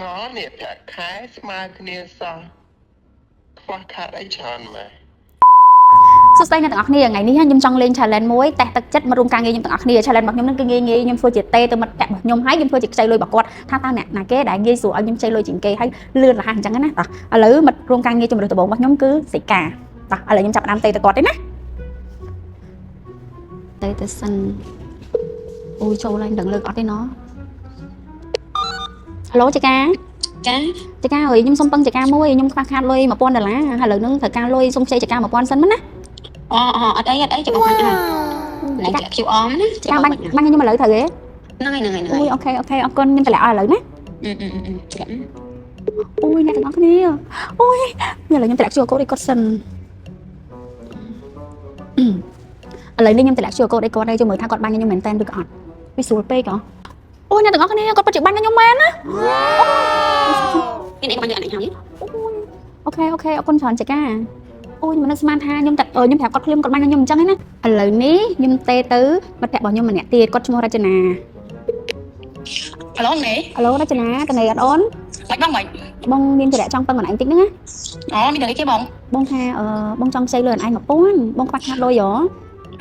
có nè cả khái mà kia sao qua khá đấy tròn mà សួស្តីអ្នកទាំងអស់គ្នាថ្ងៃនេះខ្ញុំចង់លេង challenge មួយតែទឹកចិត្តមករួមការងារខ្ញុំទាំងអស់គ្នា challenge របស់ខ្ញុំនឹងគឺងាយៗខ្ញុំធ្វើជាទេទៅមិត្តភក្តិរបស់ខ្ញុំហើយខ្ញុំធ្វើជាខ្ចីលុយរបស់គាត់ថាតើអ្នកណាគេដែលងាយស្រួលឲ្យខ្ញុំខ្ចីលុយជាងគេហើយលឿនរហ័សអញ្ចឹងណាតោះឥឡូវមិត្តរួមការងារជំរឿនដំបូងរបស់ខ្ញុំគឺសេកាតោះឥឡូវខ្ញុំចាប់ផ្ដើមទេទៅគាត់ទេណាទេទៅសិនអូយចូលឡើងដឹងលើកអត់ទេណហៅឡូចេកាចេកាអើយខ្ញុំសុំពឹងចេកាមួយខ្ញុំខ្វះខាតលុយ$1000ឥឡូវនឹងត្រូវការលុយសុំខ្ចីចេកា$1000សិនណាអត់អីចាំបងខាងណាចាក់ QR ណាចាបាញ់ខ្ញុំឥឡូវត្រូវទេហ្នឹងហើយអូយអូខេអរគុណខ្ញុំតម្លាក់ឲ្យឥឡូវណាអូយអ្នកទាំងអស់គ្នាអូយឥឡូវខ្ញុំតម្លាក់ QR code ឲ្យគាត់សិនឥឡូវនេះខ្ញុំតម្លាក់ QR code ឲ្យគាត់ហើយជួយមើលថាគាត់បាញ់ខ្ញុំមែនតើឬក៏អត់វាស្រួលពេកហ៎អូយអ្នកទាំងអស់គ្នាគាត់ពិតជាបាញ់ខ្ញុំមែនណាមានអីក៏បាញ់យកអានេះហើយអូខេអរគុណច្រើនចេកាអូយមិននឹកស្មានថាខ្ញុំខ្ញុំប្រាប់គាត់ភ្លាមគាត់បាញ់ខ្ញុំអញ្ចឹងឯណាឥឡូវនេះខ្ញុំទេទៅមិត្តភក្តិរបស់ខ្ញុំម្នាក់ទៀតគាត់ឈ្មោះរចនាអាឡូនេះអាឡូរចនាកណេអត់អូនបងមានចរិយាចង់ពឹងខ្លួនឯងតិចហ្នឹងណាអូមានតែគេបងថាបងចង់ខ្ចីលុយខ្លួនឯង$1000បងខ្វះខាតលុយហ៎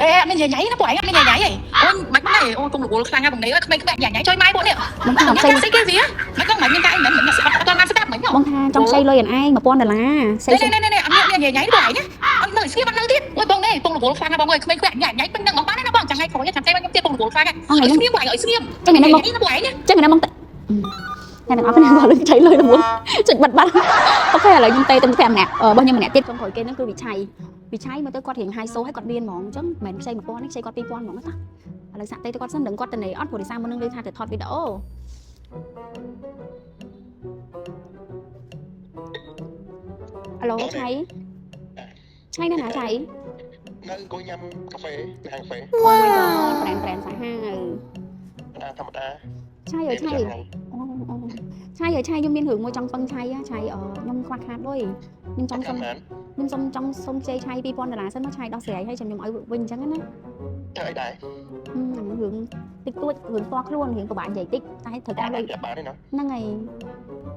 អេមានញ៉ៃណាពួកឯងអត់មានញ៉ៃហីអូនមិនដែរអូនកុំរវល់ខ្លាំងណាស់បងនេះក្មេងៗញ៉ៃជួយម៉ែពួកនេះបងថាខ្ចីស្អីគេវាមិនក៏មិនមានតែឯងមិនអត់បានស្ដាប់មិនបងថាចង់ខ្ចីលុយខ្លួនឯង$1000នេះអត់មានញ៉ៃពួកឯងណាអត់នៅស្គីបាត់នៅទៀតអូយបងនេះបងរវល់ខ្លាំងណាស់បងអើយក្មេងៗញ៉ៃពេញនឹងបងបានណាបងចាំថ្ងៃក្រោយចាំតែខ្ញុំទៀតបងរវល់ខ្លាំងហ្នឹងស្ងៀមពួកឯងឲ្យស្ងៀមចឹងណាបងពួកឯងចឹងណាបងតែទាំងអស់គ្នាគាត់លើខ្ចីលុយល្មមចុចបាត់អូខេឥឡូវខ្ញុំទេទៅ5ម្នាក់របស់ខ្ញុំម្នាក់ទៀតចុងក្រោយគេហ្នឹងគឺវិឆ័យមើលទៅគាត់រៀង high soul ហើយគាត់មានហ្មងអញ្ចឹងមិនមែនខ្ចី$1000នេះខ្ចីគាត់2000ហ្មងណាឥឡូវសាក់ទេទៅគាត់សិនដឹងគាត់ទៅនេះអត់ព្រោះដោយសារមុននឹងលើថាទៅថតវីដេអូអាឡូឆៃនៅណាឆៃនៅអង្គុយញ៉ាំកាហ្វេនៅហាងកាហ្វេអូ my god ប្រែនសាហាវធម្មតាឆៃឆៃខ្ញុំមានរឿងមួយចង់ពឹងឆៃឆៃខ្ញុំខ្វះខាតលុយខ្ញុំចង់សុំខ្ចីឆៃ$2000សិនមកឆៃដោះស្រាយឲ្យខ្ញុំឲ្យវិញអញ្ចឹងណាធ្វើអីដែររឿងតិចតួចរឿងផ្ទាល់ខ្លួនរឿងពិបាកនិយាយតិចតែត្រូវការលុយបានទេហ្នឹងហើយ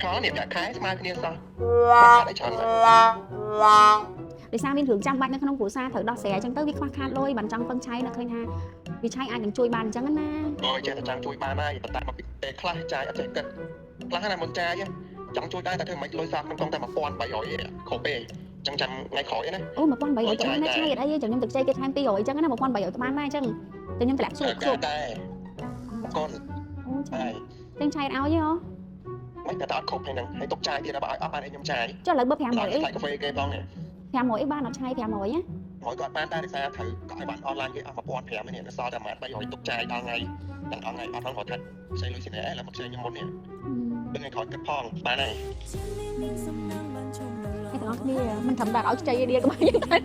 ខនេះប្រាក់ខែស្មើគ្នាសោះខាតអីច្រើនមកដោយសារមានរឿងចាំបាច់នៅក្នុងគ្រួសារត្រូវដោះស្រាយអញ្ចឹងទៅវាខ្វះខាតលុយបានចង់ពឹងឆៃនៅឃើញថាវិឆ័យអាចនឹងជួយបានអញ្ចឹងណាអូចេះតែចង់ជួយបានហើយប៉ុន្តែមកពីពេលខ្លះចាយអត់ចេះគិតខ្លះណាមុនចាយចង់ជួយដែរតែធ្វើមិនលុយសោះក្នុងតែ$1300គ្រប់ពេកចឹងចាំថ្ងៃក្រោយណាអូ$1300ទៅណាឆៃអីចឹងខ្ញុំទៅខ្ចីគេថែម200អញ្ចឹងណា$1300ទៅបានដែរអញ្ចឹងតែខ្ញុំតម្លាក់ជួបដែរកូនអូឆៃចឹងឆៃឲ្យហ៎មិនតែអត់គ្រប់ហ្នឹងហើយទុកចាយទៀតបើឲ្យអត់បានឲ្យខ្ញុំចាយចុះឥឡូវបើ500អីកាហ្វេគេផងនេះ500អីបានអត់ឆៃ500ណាហើយគាត់បានតែដោយសារត្រូវក៏ឲ្យបានអនឡាញគេអស់$1500នេះសល់តែ300ទុកចាយដល់ថ្ងៃអត់ហ្នឹងគាត់ថាផ្សេងលុយស៊ីណែឥឡូវមកផ្សេងខ្ញុំមុននេះដឹងឲ្យគាត់គិតផងបានហើយអ្នកទាំងអស់គ្នាមិនធម្មតាឲ្យខ្ចីឯនេះក៏បានយ៉ាងតែ